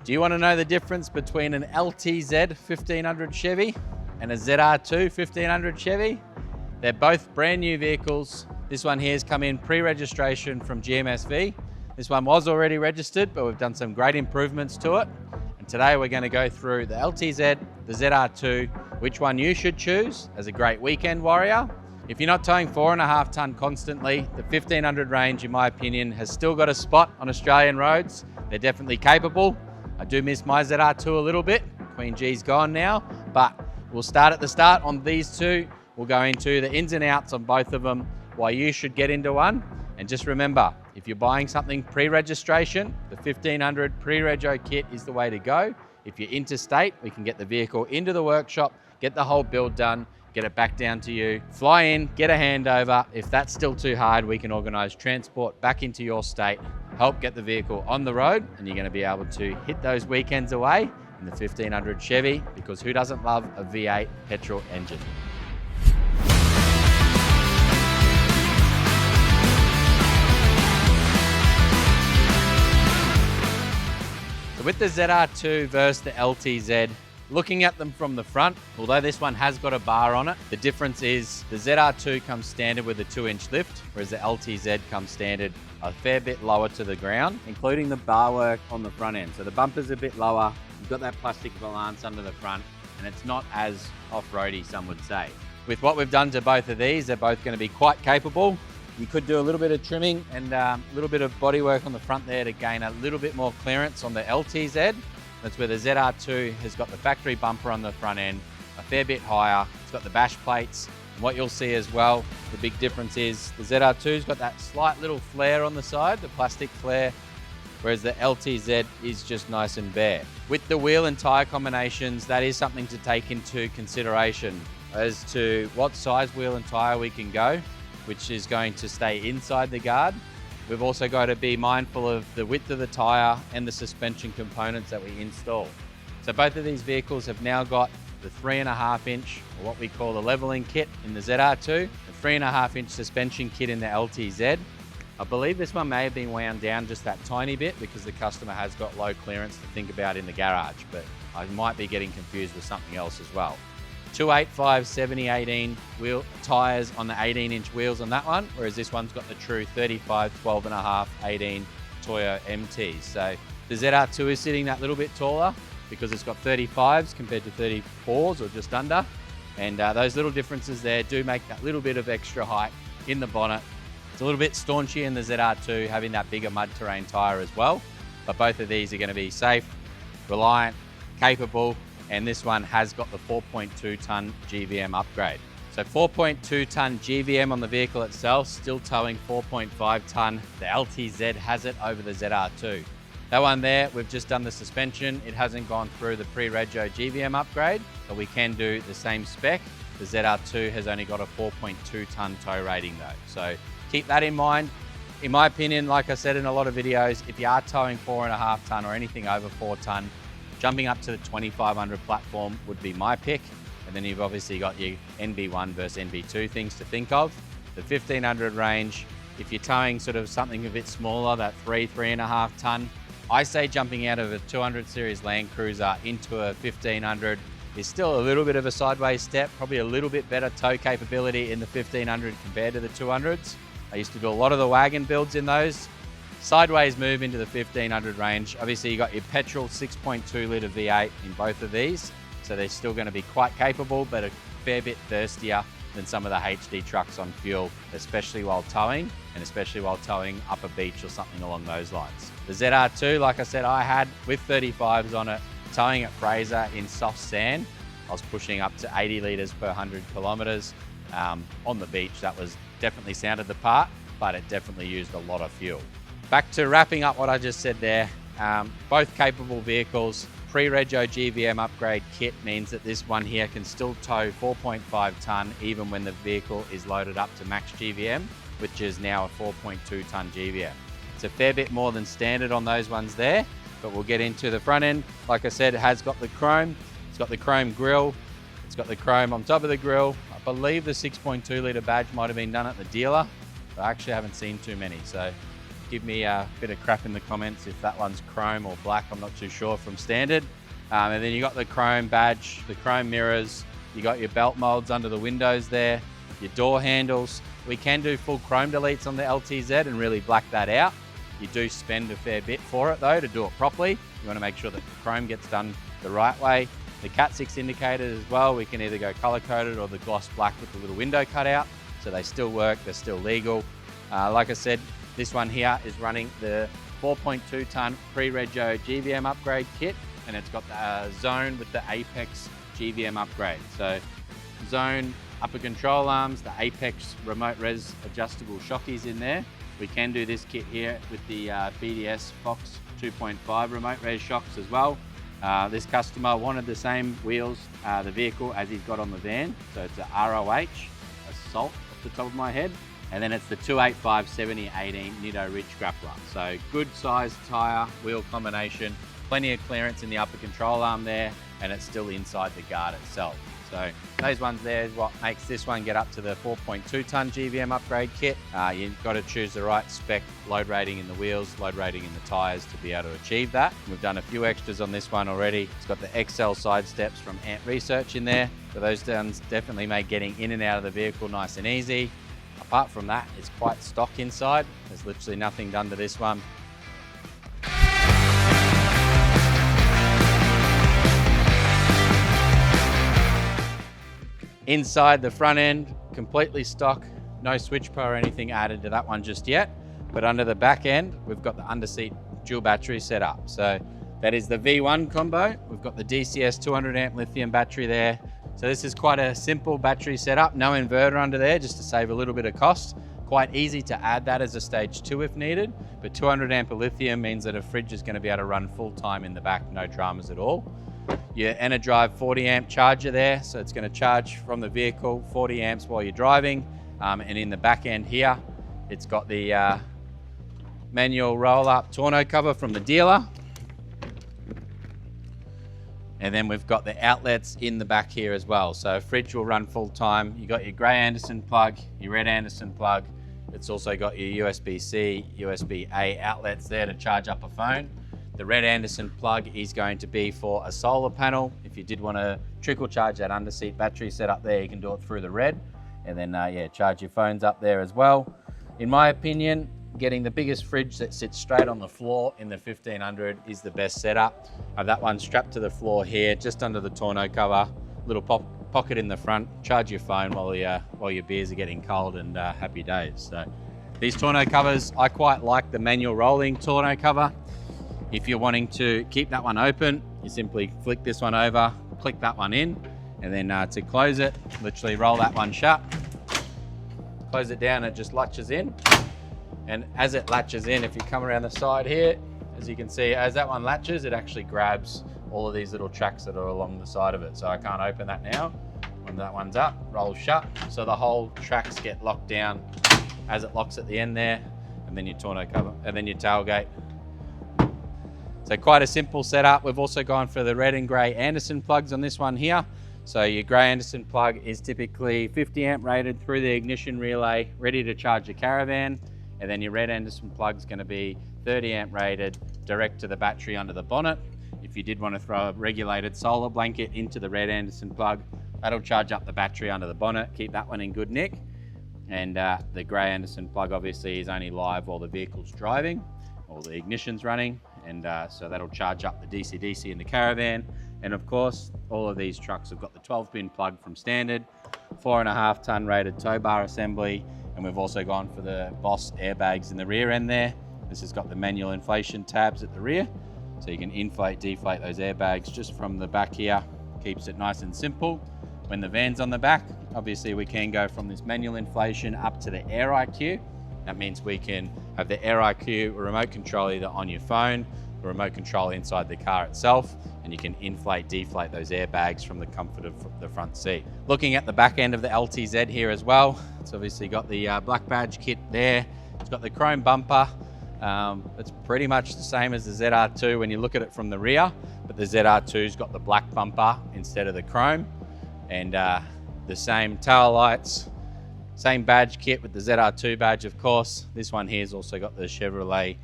Do you want to know the difference between an LTZ 1500 Chevy and a ZR2 1500 Chevy? They're both brand new vehicles. This one here has come in pre-registration from GMSV. This one was already registered, but we've done some great improvements to it. And today we're going to go through the LTZ, the ZR2, which one you should choose as a great weekend warrior. If you're not towing 4.5 ton constantly, the 1500 range, in my opinion, has still got a spot on Australian roads. They're definitely capable. I do miss my ZR2 a little bit. Queen G's gone now, but we'll start at the start on these two. We'll go into the ins and outs on both of them, why you should get into one. And just remember, if you're buying something pre-registration, the 1500 pre-rego kit is the way to go. If you're interstate, we can get the vehicle into the workshop, get the whole build done, get it back down to you, fly in, get a handover. If that's still too hard, we can organise transport back into your state, help get the vehicle on the road, and you're going to be able to hit those weekends away in the 1500 Chevy, because who doesn't love a V8 petrol engine? So with the ZR2 versus the LTZ, looking at them from the front, although this one has got a bar on it, the difference is the ZR2 comes standard with a 2-inch lift, whereas the LTZ comes standard a fair bit lower to the ground, including the bar work on the front end. So the bumper's a bit lower, you've got that plastic valance under the front, and it's not as off-roady, some would say. With what we've done to both of these, they're both going to be quite capable. You could do a little bit of trimming and a little bit of bodywork on the front there to gain a little bit more clearance on the LTZ. That's where the ZR2 has got the factory bumper on the front end, a fair bit higher. It's got the bash plates. And what you'll see as well, the big difference is the ZR2's got that slight little flare on the side, the plastic flare, whereas the LTZ is just nice and bare. With the wheel and tyre combinations, that is something to take into consideration as to what size wheel and tyre we can go, which is going to stay inside the guard. We've also got to be mindful of the width of the tyre and the suspension components that we install. So both of these vehicles have now got the 3.5 inch, or what we call the leveling kit in the ZR2, the 3.5 inch suspension kit in the LTZ. I believe this one may have been wound down just that tiny bit because the customer has got low clearance to think about in the garage, but I might be getting confused with something else as well. 285 70/18 wheel tyres on the 18-inch wheels on that one, whereas this one's got the true 35 12.5 18 Toyo MTs. So the ZR2 is sitting that little bit taller because it's got 35s compared to 34s or just under, and those little differences there do make that little bit of extra height in the bonnet. It's a little bit staunchy in the ZR2, having that bigger mud terrain tyre as well, but both of these are going to be safe, reliant, capable. And this one has got the 4.2 ton GVM upgrade. So 4.2 ton GVM on the vehicle itself, still towing 4.5 ton. The LTZ has it over the ZR2. That one there, we've just done the suspension. It hasn't gone through the pre-rego GVM upgrade, but we can do the same spec. The ZR2 has only got a 4.2 ton tow rating though. So keep that in mind. In my opinion, like I said in a lot of videos, if you are towing 4.5 ton or anything over 4 ton, jumping up to the 2500 platform would be my pick. And then you've obviously got your NB1 versus NB2 things to think of. The 1500 range, if you're towing sort of something a bit smaller, that 3.5 ton, I say jumping out of a 200 series LandCruiser into a 1500 is still a little bit of a sideways step, probably a little bit better tow capability in the 1500 compared to the 200s. I used to do a lot of the wagon builds in those. Sideways move into the 1500 range. Obviously you got your petrol 6.2 litre V8 in both of these, so they're still going to be quite capable, but a fair bit thirstier than some of the HD trucks on fuel, especially while towing, and especially while towing up a beach or something along those lines. The ZR2, like I said, I had with 35s on it, towing at Fraser in soft sand. I was pushing up to 80 litres per 100 kilometres. On the beach, that was definitely sounded the part, but it definitely used a lot of fuel. Back to wrapping up what I just said there, both capable vehicles. Pre-rego GVM upgrade kit means that this one here can still tow 4.5 ton even when the vehicle is loaded up to max GVM, which is now a 4.2 ton GVM. It's a fair bit more than standard on those ones there, but we'll get into the front end. Like I said, it has got the chrome, it's got the chrome grille, it's got the chrome on top of the grille. I believe the 6.2 litre badge might have been done at the dealer, but I actually haven't seen too many. So give me a bit of crap in the comments if that one's chrome or black. I'm not too sure from standard. And then you got the chrome badge, the chrome mirrors, you got your belt molds under the windows there, your door handles. We can do full chrome deletes on the LTZ and really black that out. You do spend a fair bit for it though to do it properly. You want to make sure that the chrome gets done the right way. The Cat 6 indicators as well, we can either go color coded or the gloss black with the little window cut out. So they still work, they're still legal. Like I said, this one here is running the 4.2 ton pre-rego GVM upgrade kit, and it's got the Zone with the Apex GVM upgrade. So Zone upper control arms, the Apex remote res adjustable shockies in there. We can do this kit here with the BDS Fox 2.5 remote res shocks as well. This customer wanted the same wheels, the vehicle as he's got on the van. So it's a ROH, Assault off the top of my head. And then it's the 285 70/18 Nitto Ridge grappler. So good sized tyre, wheel combination, plenty of clearance in the upper control arm there, and it's still inside the guard itself. So those ones there is what makes this one get up to the 4.2 ton GVM upgrade kit. You've got to choose the right spec load rating in the wheels, load rating in the tyres to be able to achieve that. We've done a few extras on this one already. It's got the XL side steps from Ant Research in there. So those ones definitely make getting in and out of the vehicle nice and easy. Apart from that, it's quite stock inside. There's literally nothing done to this one. Inside the front end, completely stock, no switch pro or anything added to that one just yet. But under the back end, we've got the underseat dual battery set up. So that is the V1 combo. We've got the DCS 200 amp lithium battery there. So this is quite a simple battery setup, no inverter under there, just to save a little bit of cost. Quite easy to add that as a stage 2 if needed, but 200 amp of lithium means that a fridge is going to be able to run full time in the back, no dramas at all. Your Enerdrive 40 amp charger there, so it's going to charge from the vehicle 40 amps while you're driving. And in the back end here, it's got the manual roll-up tonneau cover from the dealer. And then we've got the outlets in the back here as well. So fridge will run full time. You got your grey Anderson plug, your red Anderson plug. It's also got your USB-C, USB-A outlets there to charge up a phone. The red Anderson plug is going to be for a solar panel. If you did want to trickle charge that underseat battery set up there, you can do it through the red. And then yeah, charge your phones up there as well. In my opinion, getting the biggest fridge that sits straight on the floor in the 1500 is the best setup. I have that one strapped to the floor here, just under the tonneau cover, little pocket in the front, charge your phone while your beers are getting cold, and happy days. So these tonneau covers, I quite like the manual rolling tonneau cover. If you're wanting to keep that one open, you simply flick this one over, click that one in, and then to close it, literally roll that one shut, close it down, it just latches in. And as it latches in, if you come around the side here, as you can see, as that one latches, it actually grabs all of these little tracks that are along the side of it. So I can't open that now. When that one's up, rolls shut. So the whole tracks get locked down as it locks at the end there, and then your tonneau cover, and then your tailgate. So quite a simple setup. We've also gone for the red and grey Anderson plugs on this one here. So your grey Anderson plug is typically 50 amp rated through the ignition relay, ready to charge your caravan. And then your red Anderson plug is going to be 30 amp rated, direct to the battery under the bonnet. If you did want to throw a regulated solar blanket into the red Anderson plug, that'll charge up the battery under the bonnet, keep that one in good nick. And the grey Anderson plug obviously is only live while the vehicle's driving or the ignition's running. And so that'll charge up the DC-DC in the caravan. And of course, all of these trucks have got the 12-pin plug from standard, 4.5 ton rated tow bar assembly. And we've also gone for the Boss airbags in the rear end there. This has got the manual inflation tabs at the rear. So you can inflate, deflate those airbags just from the back here. Keeps it nice and simple. When the van's on the back, obviously we can go from this manual inflation up to the Air IQ. That means we can have the Air IQ remote control either on your phone, the remote control inside the car itself, and you can inflate, deflate those airbags from the comfort of the front seat. Looking at the back end of the LTZ here as well, it's obviously got the black badge kit there. It's got the chrome bumper. It's pretty much the same as the ZR2 when you look at it from the rear, but the ZR2's got the black bumper instead of the chrome, and the same tail lights, Same badge kit with the ZR2 badge, of course. This one here has also got the Chevrolet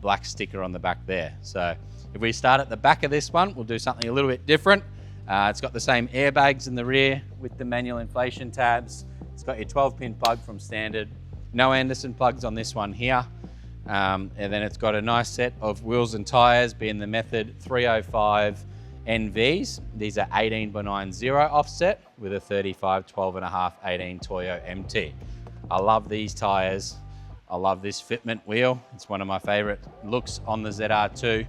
black sticker on the back there. So if we start at the back of this one, we'll do something a little bit different. It's got the same airbags in the rear with the manual inflation tabs. It's got your 12-pin plug from standard. No Anderson plugs on this one here. And then it's got a nice set of wheels and tyres, being the Method 305 NVs. These are 18x90 offset with a 35, 12.5, 18 Toyo MT. I love these tyres. I love this fitment wheel. It's one of my favorite looks on the ZR2.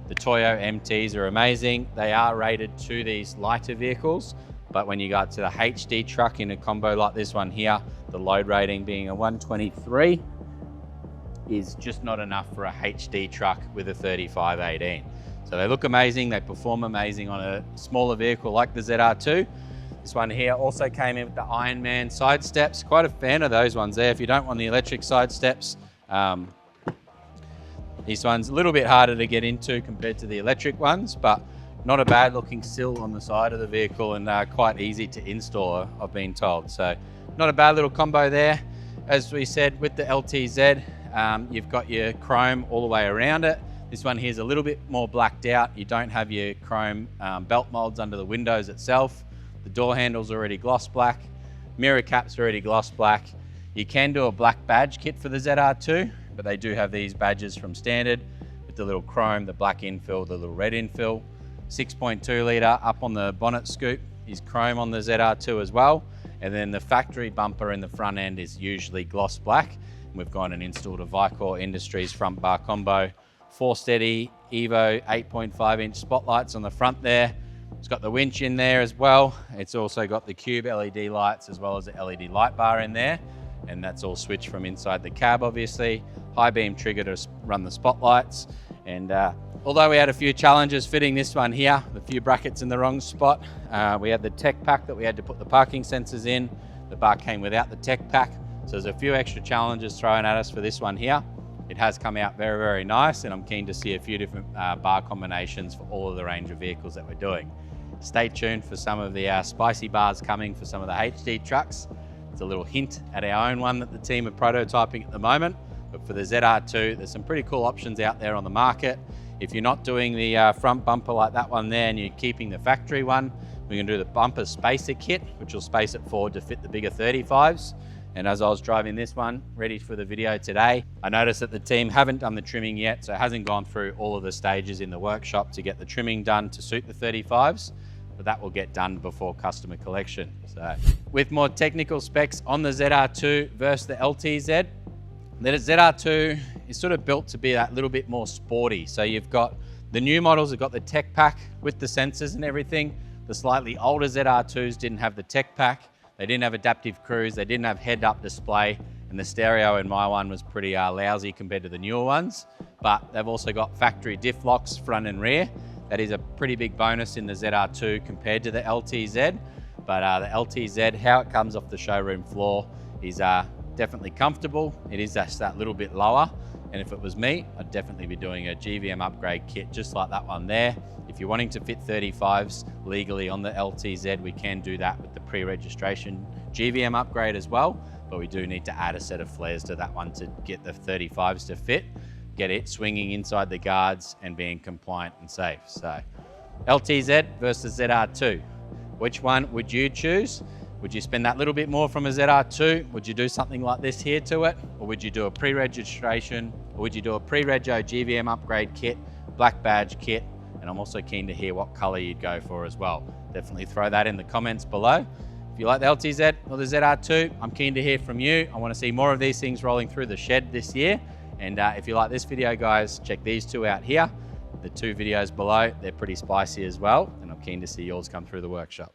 The Toyo MTs are amazing. They are rated to these lighter vehicles, but when you go to the HD truck in a combo like this one here, the load rating being a 123 is just not enough for a HD truck with a 3518. So they look amazing, they perform amazing on a smaller vehicle like the ZR2. This one here also came in with the Iron Man side steps. Quite a fan of those ones there. If you don't want the electric side steps, this one's a little bit harder to get into compared to the electric ones, but not a bad looking sill on the side of the vehicle and quite easy to install, I've been told. So not a bad little combo there. As we said, with the LTZ, you've got your chrome all the way around it. This one here is a little bit more blacked out. You don't have your chrome belt molds under the windows itself. The door handle's already gloss black. Mirror cap's already gloss black. You can do a black badge kit for the ZR2, but they do have these badges from standard with the little chrome, the black infill, the little red infill. 6.2 litre up on the bonnet scoop is chrome on the ZR2 as well. And then the factory bumper in the front end is usually gloss black. We've gone and installed a Vicor Industries front bar combo, 4Steady Evo 8.5 inch spotlights on the front there. It's got the winch in there as well. It's also got the cube LED lights as well as the LED light bar in there. And that's all switched from inside the cab, obviously. High beam trigger to run the spotlights. And although we had a few challenges fitting this one here, a few brackets in the wrong spot, we had the tech pack that we had to put the parking sensors in. The bar came without the tech pack. So there's a few extra challenges thrown at us for this one here. It has come out very, very nice, and I'm keen to see a few different bar combinations for all of the range of vehicles that we're doing. Stay tuned for some of the spicy bars coming for some of the HD trucks. It's a little hint at our own one that the team are prototyping at the moment. But for the ZR2, there's some pretty cool options out there on the market. If you're not doing the front bumper like that one there and you're keeping the factory one, we can do the bumper spacer kit, which will space it forward to fit the bigger 35s. And as I was driving this one, ready for the video today, I noticed that the team haven't done the trimming yet, so it hasn't gone through all of the stages in the workshop to get the trimming done to suit the 35s, but that will get done before customer collection. So with more technical specs on the ZR2 versus the LTZ, the ZR2 is sort of built to be that little bit more sporty. So you've got the new models have got the tech pack with the sensors and everything. The slightly older ZR2s didn't have the tech pack. They didn't have adaptive cruise, they didn't have head-up display, and the stereo in my one was pretty lousy compared to the newer ones. But they've also got factory diff locks front and rear. That is a pretty big bonus in the ZR2 compared to the LTZ. But the LTZ, how it comes off the showroom floor is definitely comfortable. It is just that little bit lower. And if it was me, I'd definitely be doing a GVM upgrade kit just like that one there. If you're wanting to fit 35s legally on the LTZ, we can do that with the pre-registration GVM upgrade as well, but we do need to add a set of flares to that one to get the 35s to fit, get it swinging inside the guards and being compliant and safe. So LTZ versus ZR2, which one would you choose? Would you spend that little bit more from a ZR2? Would you do something like this here to it? Or would you do a pre-registration? Or would you do a pre-rego GVM upgrade kit, black badge kit? And I'm also keen to hear what color you'd go for as well. Definitely throw that in the comments below. If you like the LTZ or the ZR2, I'm keen to hear from you. I want to see more of these things rolling through the shed this year. And if you like this video, guys, check these two out here. The two videos below, they're pretty spicy as well. And I'm keen to see yours come through the workshop.